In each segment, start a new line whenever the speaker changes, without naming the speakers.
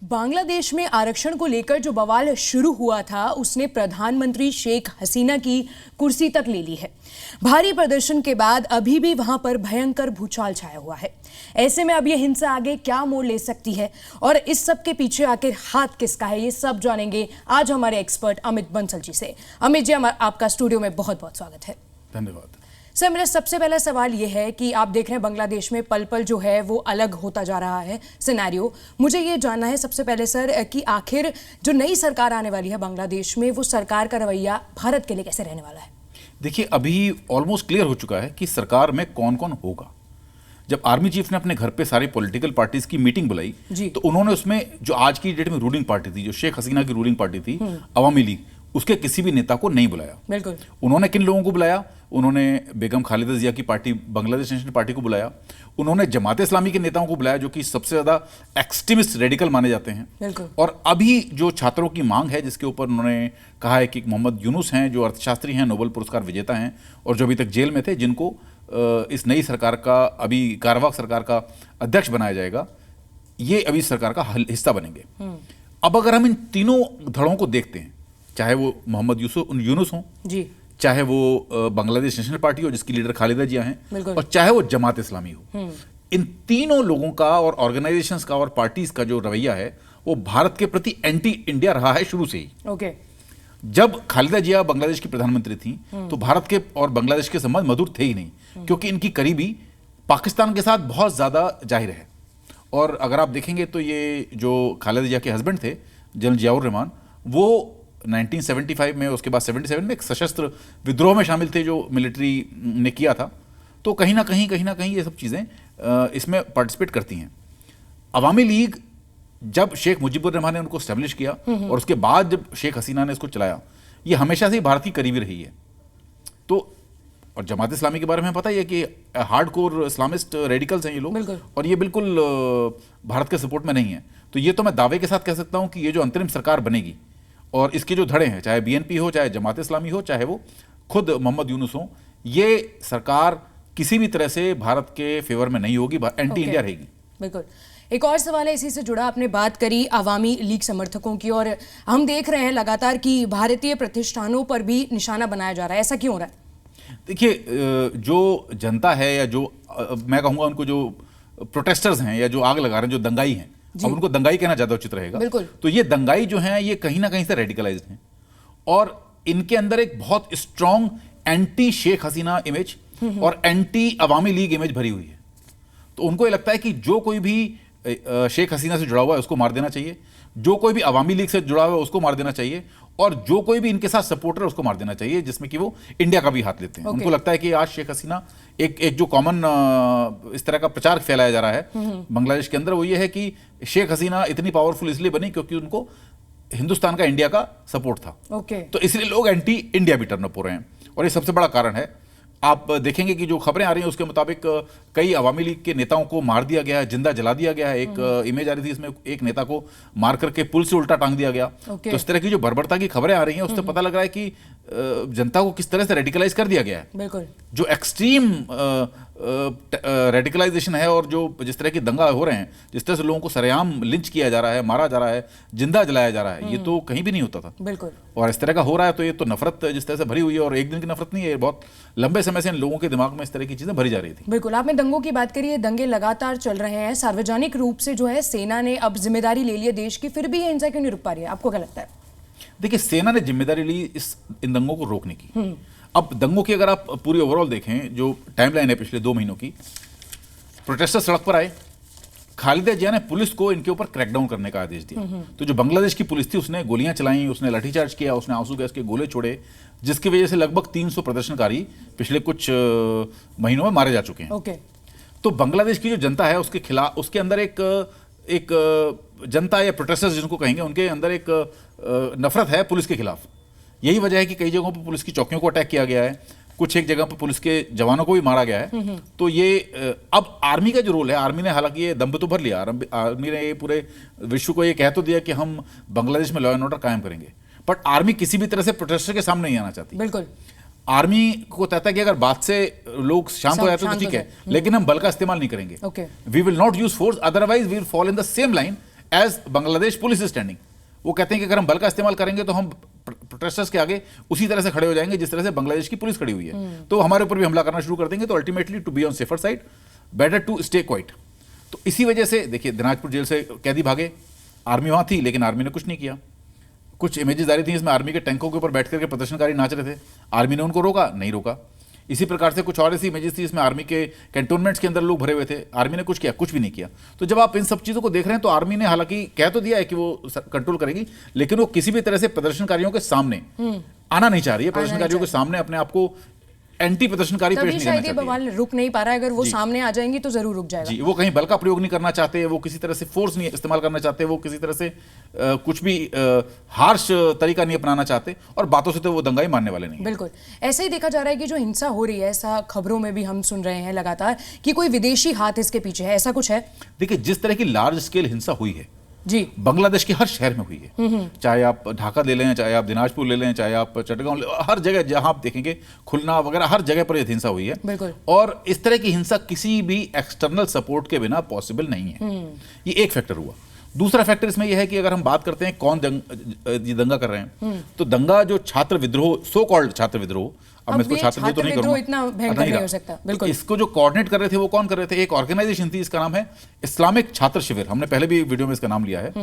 बांग्लादेश में आरक्षण को लेकर जो बवाल शुरू हुआ था उसने प्रधानमंत्री शेख हसीना की कुर्सी तक ले ली है। भारी प्रदर्शन के बाद अभी भी वहां पर भयंकर भूचाल छाया हुआ है। ऐसे में अब यह हिंसा आगे क्या मोड़ ले सकती है और इस सब के पीछे आखिर हाथ किसका है, ये सब जानेंगे आज हमारे एक्सपर्ट अमित बंसल जी से। अमित जी, आपका स्टूडियो में बहुत बहुत स्वागत है।
धन्यवाद
सर, मेरा सबसे पहला सवाल ये है कि आप देख रहे हैं बांग्लादेश में पल पल जो है वो अलग होता जा रहा है सिनेरियो। मुझे ये जानना है सबसे पहले सर कि आखिर जो नई सरकार आने वाली है बांग्लादेश में, वो सरकार का रवैया भारत के लिए कैसे रहने वाला है?
देखिए, अभी ऑलमोस्ट क्लियर हो चुका है कि सरकार में कौन कौन होगा। जब आर्मी चीफ ने अपने घर पे सारी पॉलिटिकल पार्टीज की मीटिंग बुलाई तो उन्होंने उसमें जो आज की डेट में रूलिंग पार्टी थी, जो शेख हसीना की रूलिंग पार्टी थी, अवामी लीग, उसके किसी भी नेता को नहीं बुलाया।
बिल्कुल।
उन्होंने किन लोगों को बुलाया? उन्होंने बेगम खालिदा जिया की पार्टी बांग्लादेश नेशनल पार्टी को बुलाया। उन्होंने जमात इस्लामी के नेताओं को बुलाया, जो कि सबसे ज्यादा एक्सट्रीमिस्ट रेडिकल माने जाते हैं।
बिल्कुल।
और अभी जो छात्रों की मांग है, जिसके ऊपर उन्होंने कहा है कि मोहम्मद यूनुस हैं, जो अर्थशास्त्री हैं, नोबेल पुरस्कार विजेता हैं और जो अभी तक जेल में थे, जिनको इस नई सरकार का, अभी कार्यवाहक सरकार का अध्यक्ष बनाया जाएगा, ये अभी सरकार का हिस्सा बनेंगे। अब अगर हम इन तीनों धड़ों को देखते हैं, चाहे वो मोहम्मद यूनुस हों जी, चाहे वो बांग्लादेश नेशनल पार्टी हो जिसकी लीडर खालिदा जिया हैं, और चाहे वो जमात इस्लामी हो, इन तीनों लोगों का और ऑर्गेनाइजेशंस का और पार्टीज का जो रवैया है वो भारत के प्रति एंटी इंडिया रहा है शुरू से ही।
ओके।
जब खालिदा जिया बांग्लादेश की प्रधानमंत्री थी तो भारत के और बांग्लादेश के संबंध मधुर थे ही नहीं, क्योंकि इनकी करीबी पाकिस्तान के साथ बहुत ज्यादा जाहिर है। और अगर आप देखेंगे तो ये जो खालिदा जिया के हस्बैंड थे, जनरल जियाउर रहमान, वो 1975 में, उसके बाद 77 में एक सशस्त्र विद्रोह में शामिल थे जो मिलिट्री ने किया था। तो कहीं ना कहीं ये सब चीज़ें इसमें पार्टिसिपेट करती हैं। अवामी लीग, जब शेख मुजीबुर रहमान ने उनको स्टैब्लिश किया और उसके बाद जब शेख हसीना ने इसको चलाया, ये हमेशा से ही भारत की करीबी रही है। तो और जमात इस्लामी के बारे में पता ही है कि हार्डकोर इस्लामिस्ट रेडिकल्स हैं ये लोग, और ये बिल्कुल भारत के सपोर्ट में नहीं है। तो ये तो मैं दावे के साथ कह सकता हूं कि ये जो अंतरिम सरकार बनेगी और इसके जो धड़े हैं, चाहे बीएनपी हो, चाहे जमात इस्लामी हो, चाहे वो खुद मोहम्मद यूनुस हो, ये सरकार किसी भी तरह से भारत के फेवर में नहीं होगी, एंटी इंडिया रहेगी।
बिल्कुल। एक और सवाल है इसी से जुड़ा, आपने बात करी आवामी लीग समर्थकों की, और हम देख रहे हैं लगातार कि भारतीय प्रतिष्ठानों पर भी निशाना बनाया जा रहा है। ऐसा क्यों हो रहा है?
देखिए, जो जनता है या जो मैं कहूँगा उनको जो प्रोटेस्टर्स हैं या जो आग लगा रहे हैं, जो दंगाई हैं, अब उनको दंगाई कहना ज्यादा उचित रहेगा।
बिल्कुल।
तो ये दंगाई जो हैं ये कहीं ना कहीं से रेडिकलाइज्ड हैं और इनके अंदर एक बहुत strong anti Sheikh Hasina image और एंटी अवामी लीग इमेज भरी हुई है। तो उनको ये लगता है कि जो कोई भी शेख हसीना से जुड़ा हुआ है उसको मार देना चाहिए, जो कोई भी अवामी लीग से जुड़ा हुआ है उसको मार देना चाहिए, और जो कोई भी इनके साथ सपोर्टर है उसको मार देना चाहिए, जिसमें कि वो इंडिया का भी हाथ लेते हैं। उनको लगता है कि आज शेख हसीना एक जो कॉमन इस तरह का प्रचार फैलाया जा रहा है बांग्लादेश के अंदर, वो ये है कि शेख हसीना इतनी पावरफुल इसलिए बनी क्योंकि उनको हिंदुस्तान का, इंडिया का सपोर्ट था। तो इसलिए लोग एंटी इंडिया भी टर्न अप हो रहे हैं, और ये सबसे बड़ा कारण है। आप देखेंगे कि जो खबरें आ रही हैं उसके मुताबिक कई अवामी लीग के नेताओं को मार दिया गया है, जिंदा जला दिया गया है। एक इमेज आ रही थी, इसमें एक नेता को मार करके पुल से उल्टा टांग दिया गया। तो इस तरह की जो बर्बरता की खबरें आ रही हैं उससे पता लग रहा है कि जनता को किस तरह से रेडिकलाइज कर दिया गया है।
बिल्कुल।
जो एक्सट्रीम रेडिकलाइजेशन है और जो जिस तरह के दंगा हो रहे हैं, जिस तरह से लोगों को सरेआम लिंच किया जा रहा है, मारा जा रहा है, जिंदा जलाया जा रहा है, ये तो कहीं भी नहीं होता था।
बिल्कुल।
और इस तरह का हो रहा है तो ये तो नफरत जिस तरह से भरी हुई है, और एक दिन की नफरत नहीं है, बहुत लंबे समय से इन लोगों के दिमाग में इस तरह की चीजें भरी जा रही थी।
बिल्कुल। आपने दंगों की बात करी है, दंगे लगातार चल रहे हैं, सार्वजनिक रूप से जो है सेना ने अब जिम्मेदारी ले ली है देश की, फिर भी ये हिंसा क्यों नहीं रुक पा रही है? आपको क्या लगता है?
देखिए, सेना ने जिम्मेदारी ली इन दंगों को रोकने की। अब दंगों की अगर आप पूरी ओवरऑल देखें, जो टाइमलाइन है पिछले 2 महीनों की, प्रोटेस्टर सड़क पर आए, खालिदा जिया ने पुलिस को इनके ऊपर क्रैकडाउन करने का आदेश दिया। तो जो बांग्लादेश की पुलिस थी उसने गोलियां चलाई, उसने लाठीचार्ज किया, उसने आंसू गैस के गोले छोड़े, जिसकी वजह से लगभग 300 प्रदर्शनकारी पिछले कुछ महीनों में मारे जा चुके हैं। तो बांग्लादेश की जो जनता है उसके खिलाफ, उसके अंदर एक जनता या प्रोटेस्टर्स जिनको कहेंगे, उनके अंदर एक नफरत है पुलिस के खिलाफ। यही वजह है कि कई जगहों पर पुलिस की चौकियों को अटैक किया गया है, कुछ एक जगह पर पुलिस के जवानों को भी मारा गया है। तो ये अब आर्मी का जो रोल है, आर्मी ने हालांकि ये दम तो भर लिया, आर्मी ने ये पूरे विश्व को ये कह तो दिया कि हम बांग्लादेश में लॉ एंड ऑर्डर कायम करेंगे, बट आर्मी किसी भी तरह से प्रोटेस्टर के सामने नहीं आना चाहती।
बिल्कुल।
आर्मी को कहता है कि अगर बात से लोग शांत हो जाते तो ठीक है, लेकिन हम बल का इस्तेमाल नहीं करेंगे। We will not use force, otherwise we will fall in the same line as Bangladesh police standing, वो कहते हैं कि अगर हम बल का इस्तेमाल करेंगे तो हम प्रोटेस्टर्स के आगे उसी तरह से खड़े हो जाएंगे जिस तरह से बांग्लादेश की पुलिस खड़ी हुई है, तो हमारे ऊपर भी हमला करना शुरू कर देंगे। तो ultimately to be on safer side better to stay quiet. तो इसी वजह से देखिए दिनाजपुर जेल से कैदी भागे, आर्मी वहां थी लेकिन आर्मी ने कुछ नहीं किया। कुछ इमेजेस आ रही थी इसमें आर्मी के टैंकों के ऊपर बैठ करके प्रदर्शनकारी नाच रहे थे, आर्मी ने उनको रोका नहीं रोका। इसी प्रकार से कुछ और ऐसी इमेजेस थी इसमें आर्मी के कैंटोनमेंट्स के अंदर लोग भरे हुए थे, आर्मी ने कुछ किया? कुछ भी नहीं किया। तो जब आप इन सब चीज़ों को देख रहे हैं तो आर्मी ने हालांकि कह तो दिया है कि वो कंट्रोल करेगी, लेकिन वो किसी भी तरह से प्रदर्शनकारियों के सामने आना नहीं चाह रही है, प्रदर्शनकारियों के सामने अपने आप को एंटी प्रदर्शनकारी पेश
तभी
नहीं करना
शायद ये
चाहती है।
बवाल रुक नहीं पा रहा है, अगर वो सामने आ जाएंगी तो जरूर रुक जाएगा।
जी, वो कहीं बल का प्रयोग नहीं करना चाहते, वो किसी तरह से फोर्स नहीं इस्तेमाल करना चाहते, वो किसी तरह से कुछ भी हार्श तरीका नहीं अपनाना चाहते, और बातों से तो वो दंगाई मानने वाले नहीं।
बिल्कुल ऐसे ही देखा जा रहा है कि जो हिंसा हो रही है, ऐसा खबरों में भी हम सुन रहे हैं लगातार कि कोई विदेशी हाथ इसके पीछे है, ऐसा कुछ है?
देखिए, जिस तरह की लार्ज स्केल हिंसा हुई है
जी,
बांग्लादेश के हर शहर में हुई है, चाहे आप ढाका ले लें, चाहे आप दिनाजपुर ले लें, चाहे आप चटगांव ले, हर जगह जहां आप देखेंगे, खुलना वगैरह हर जगह पर ये हिंसा हुई है।
बिल्कुल।
और इस तरह की हिंसा किसी भी एक्सटर्नल सपोर्ट के बिना पॉसिबल नहीं है। ये एक फैक्टर हुआ। दूसरा फैक्टर इसमें यह है कि अगर हम बात करते हैं कौन ये दंगा कर रहे हैं, तो दंगा जो छात्र विद्रोह, सो कॉल्ड छात्र विद्रोह, अब मैं इसको छात्र विद्रोह तो नहीं करूंगा,
इतना भयंकर नहीं हो सकता। बिल्कुल।
इसको जो कोऑर्डिनेट कर रहे थे वो कौन कर रहे थे? एक ऑर्गेनाइजेशन थी, इसका नाम है इस्लामिक छात्र शिविर। हमने पहले भी वीडियो में इसका नाम लिया है।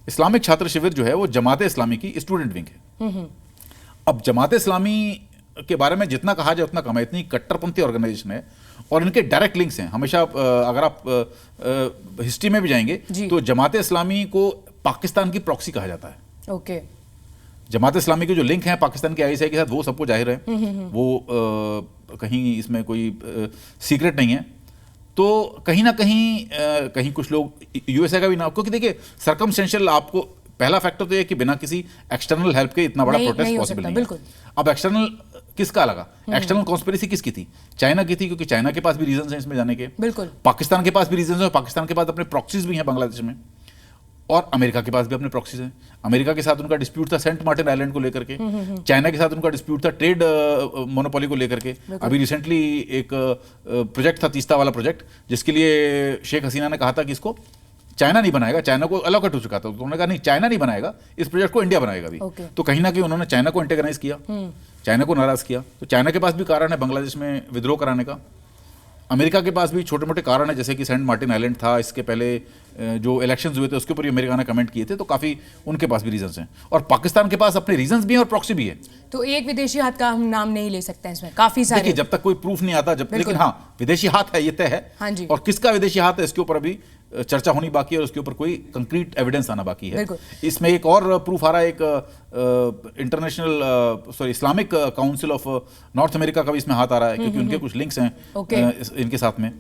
इस्लामिक छात्र शिविर जो है वो जमाते इस्लामी की स्टूडेंट विंग है। अब जमाते इस्लामी के बारे में जितना कहा जाए उतना कम है, इतनी कट्टरपंथी ऑर्गेनाइजेशन है और इनके डायरेक्ट लिंक्स हैं। हमेशा अगर आप हिस्ट्री में भी जाएंगे तो जमाते इस्लामी को पाकिस्तान की प्रॉक्सी कहा जाता है।
ओके।
जमात इस्लामी के जो लिंक हैं पाकिस्तान के आईएसआई के साथ, वो सबको जाहिर है, वो कहीं इसमें कोई सीक्रेट नहीं है। तो कहीं ना कहीं कुछ लोग यूएसए का भी नाम, क्योंकि देखिए सर्कमस्टेंशियल, आपको पहला फैक्टर तो ये कि बिना किसी एक्सटर्नल हेल्प के इतना बड़ा प्रोटेस्ट पॉसिबल नहीं है। अब एक्सटर्नल किसका लगा? एक्सटर्नल कॉन्स्पिरेसी किसकी थी? चाइना की थी, क्योंकि चाइना के पास भी रीजंस हैं इसमें जाने के।
बिल्कुल।
पाकिस्तान के पास भी रीजंस हैं, पाकिस्तान के पास अपने प्रॉक्सीज भी हैं बांग्लादेश में, और अमेरिका के पास भी अपने प्रॉक्सीज हैं। अमेरिका के साथ उनका डिस्प्यूट था सेंट मार्टिन आइलैंड को लेकर के, चाइना के साथ उनका डिस्प्यूट था ट्रेड मोनोपोली को लेकर के। अभी रिसेंटली एक प्रोजेक्ट था, तीस्ता वाला प्रोजेक्ट, जिसके लिए शेख हसीना ने कहा था कि इसको चाइना नहीं बनाएगा, चाइना को अलॉकेट हो चुका था, तो उन्होंने कहा नहीं, चाइना नहीं बनाएगा, इस प्रोजेक्ट को इंडिया बनाएगा भी। तो कहीं ना कहीं उन्होंने चाइना को एंटेगनाइज किया, चाइना को नाराज किया। तो चाइना के पास भी कारण है बांग्लादेश में विद्रोह कराने का। अमेरिका के पास भी छोटे मोटे कारण है, जैसे कि सेंट मार्टिन आइलैंड था, इसके पहले जो इलेक्शंस हुए थे उसके ऊपर भी अमेरिका ने कमेंट किए थे, तो काफ़ी उनके पास भी रीजंस हैं। और पाकिस्तान के पास अपने रीजंस भी हैं और प्रॉक्सी भी है।
तो एक विदेशी हाथ का हम नाम नहीं ले सकते हैं इसमें, काफी सारे।
देखिए, जब तक कोई प्रूफ नहीं आता, लेकिन हाँ, विदेशी हाथ है, ये तय है।
हाँ जी।
और किसका विदेशी हाथ है इसके ऊपर अभी चर्चा होनी बाकी है, और उसके ऊपर कोई कंक्रीट एविडेंस आना बाकी है। इसमें एक और प्रूफ आ रहा है, एक international Islamic council of north America का भी इसमें हाथ आ रहा है, क्योंकि उनके कुछ लिंक्स हैं इनके साथ में।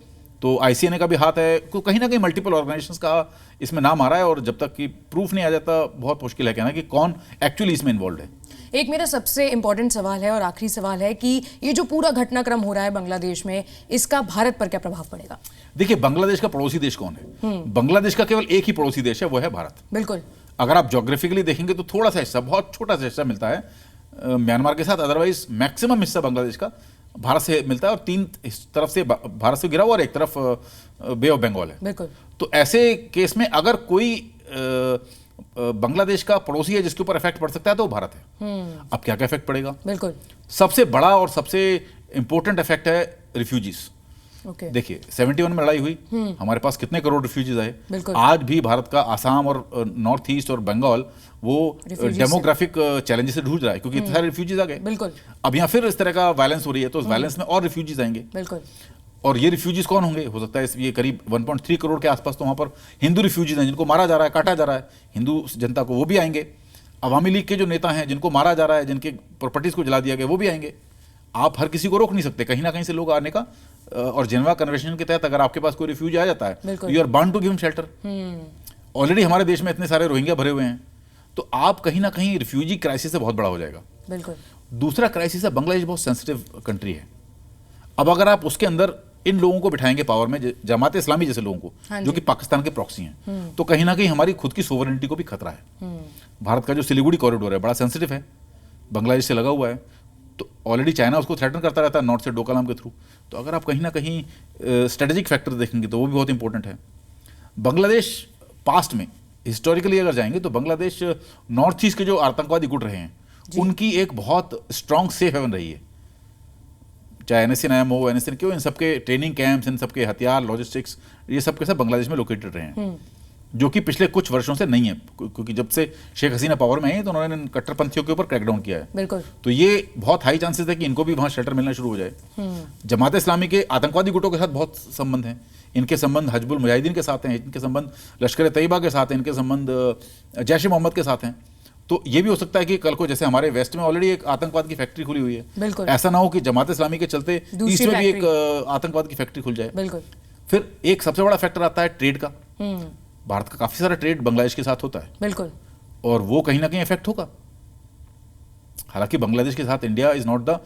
तो आईसीएनए का भी हाथ है, कहीं ना कहीं मल्टीपल ऑर्गेनाइजेशंस का इसमें नाम आ रहा है, और जब तक कि प्रूफ नहीं आ जाता बहुत मुश्किल है कहना कि कौन एक्चुअली इसमें इन्वॉल्व है।
एक मेरा सबसे इंपॉर्टेंट सवाल है और आखिरी सवाल है कि ये जो पूरा घटनाक्रम हो रहा है बांग्लादेश में, इसका भारत पर क्या प्रभाव पड़ेगा? देखिए,
बांग्लादेश का पड़ोसी देश कौन है? बांग्लादेश का केवल एक ही पड़ोसी देश है, वो है भारत।
बिल्कुल।
अगर आप ज्योग्राफिकली देखेंगे तो थोड़ा सा हिस्सा, बहुत छोटा सा हिस्सा मिलता है म्यांमार के साथ, अदरवाइज मैक्सिमम हिस्सा बांग्लादेश का भारत से मिलता है, और तीन तरफ से भारत से घिरा हुआ और एक तरफ बे ऑफ बंगाल है।
बिल्कुल।
तो ऐसे केस में अगर कोई बांग्लादेश का पड़ोसी है जिसके ऊपर इफेक्ट पड़ सकता है तो वो भारत है। अब क्या क्या इफेक्ट पड़ेगा?
बिल्कुल।
सबसे बड़ा और सबसे इंपॉर्टेंट इफेक्ट है रिफ्यूजीज। देखिए, 71 में लड़ाई हुई, हमारे पास कितने करोड़ रिफ्यूजीज आए। आज भी भारत का आसाम और नॉर्थ ईस्ट और बंगाल वो डेमोग्राफिक चैलेंजेस से जूझ रहा है, क्योंकि इतने सारे रिफ्यूजीज आ गए।
बिल्कुल।
अब यहाँ फिर इस तरह का वायलेंस हो रही है, तो उस वायलेंस में और रिफ्यूजीज आएंगे।
बिल्कुल।
और ये रिफ्यूजीज कौन होंगे? हो सकता है ये करीब 1.3 करोड़ के आसपास तो वहाँ पर हिंदू रिफ्यूजीज हैं, जिनको मारा जा रहा है, काटा जा रहा है, हिंदू जनता को, वो भी आएंगे। अवामी लीग के जो नेता हैं जिनको मारा जा रहा है, जिनके प्रॉपर्टीज को जला दिया गया, वो भी आएंगे। आप हर किसी को रोक नहीं सकते, कहीं ना कहीं से लोग आने का। और जेनेवा कन्वेंशन के तहत अगर आपके पास कोई रिफ्यूजी आ जाता है, you are bound to give him shelter. Already हमारे देश में इतने सारे रोहिंग्या भरे हुए हैं, तो आप कहीं ना कहीं रिफ्यूजी क्राइसिस से बहुत बड़ा हो जाएगा।
बिल्कुल।
दूसरा क्राइसिस है, बांग्लादेश बहुत सेंसिटिव कंट्री है। अब अगर आप उसके अंदर इन लोगों को बिठाएंगे पावर में, जमात इस्लामी जैसे लोगों को, जो कि पाकिस्तान के प्रॉक्सी हैं, तो कहीं ना कहीं हमारी खुद की सोवरेनिटी को भी खतरा है। भारत का जो सिलीगुड़ी कॉरिडोर है बड़ा सेंसिटिव है, बांग्लादेश से लगा हुआ है, तो ऑलरेडी चाइना उसको थ्रेटन करता रहता है नॉर्थ से डोकलाम के थ्रू। तो अगर आप कहीं ना कहीं स्ट्रेटेजिक फैक्टर देखेंगे तो वो भी बहुत इंपॉर्टेंट है। बांग्लादेश पास्ट में हिस्टोरिकली अगर जाएंगे तो बांग्लादेश नॉर्थ ईस्ट के जो आतंकवादी गुट रहे हैं उनकी एक बहुत स्ट्रांग सेफ हेवन रही है। चाहे NSCN-IM हो, NSCN क्यों, इन सबके ट्रेनिंग कैंप्स, इन सबके हथियार, लॉजिस्टिक्स, ये सब के सब बांग्लादेश में लोकेटेड रहे हैं, जो कि पिछले कुछ वर्षों से नहीं है, क्योंकि जब से शेख हसीना पावर में आई तो उन्होंने इन कट्टरपंथियों के ऊपर क्रैकडाउन किया है।
बिल्कुल।
तो ये बहुत हाई चांसेस है कि इनको भी वहां शेल्टर मिलना शुरू हो जाए। जमात इस्लामी के आतंकवादी गुटों के साथ बहुत संबंध हैं, इनके संबंध हिजबुल मुजाहिदीन के साथ हैं, इनके संबंध लश्कर तैयबा के साथ हैं, इनके संबंध जैश ए मोहम्मद के साथ हैं। तो ये भी हो सकता है कि कल को जैसे हमारे वेस्ट में ऑलरेडी एक आतंकवाद की फैक्ट्री खुली हुई है,
बिल्कुल,
ऐसा ना हो कि जमात इस्लामी के चलते ईस्ट में भी एक आतंकवाद की फैक्ट्री खुल जाए।
बिल्कुल।
फिर एक सबसे बड़ा फैक्टर आता है ट्रेड का। भारत का काफी सारा ट्रेड बांग्लादेश के साथ होता है, बिल्कुल, और वो कहीं ना कहीं इफेक्ट होगा। हालांकि बांग्लादेश के साथ India is not the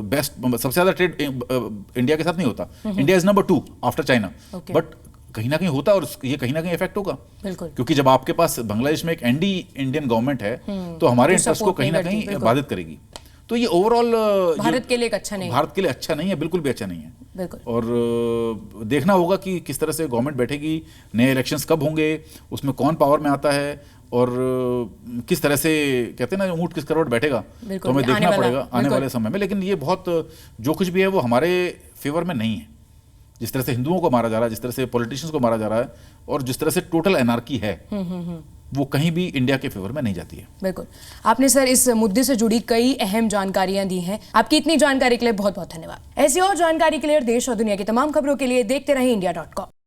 best, सबसे ज्यादा ट्रेड इंडिया के साथ नहीं होता, India is number 2 after China, but कहीं ना कहीं होता है और ये कहीं ना कहीं इफेक्ट होगा, बिल्कुल, क्योंकि जब आपके पास बांग्लादेश में एक एंटी इंडियन गवर्नमेंट है तो हमारे इंटरेस्ट को कहीं ना कहीं बाधित करेगी। तो ये ओवरऑल
भारत के लिए अच्छा नहीं,
भारत के लिए अच्छा नहीं है, बिल्कुल भी अच्छा नहीं है, बिल्कुल। और देखना होगा कि किस तरह से गवर्नमेंट बैठेगी, नए इलेक्शंस कब होंगे, उसमें कौन पावर में आता है और किस तरह से कहते हैं ना ऊंट किस करवट बैठेगा, तो हमें देखना पड़ेगा आने वाले समय में। लेकिन ये बहुत जो कुछ भी है वो हमारे फेवर में नहीं है। जिस तरह से हिंदुओं को मारा जा रहा है, जिस तरह से पॉलिटिशियंस को मारा जा रहा है और जिस तरह से टोटल एनार्की है, वो कहीं भी इंडिया के फेवर में नहीं जाती है।
बिल्कुल। आपने सर इस मुद्दे से जुड़ी कई अहम जानकारियां दी हैं। आपकी इतनी जानकारी के लिए बहुत बहुत धन्यवाद। ऐसी और जानकारी के लिए देश और दुनिया की तमाम खबरों के लिए देखते रहें India.com।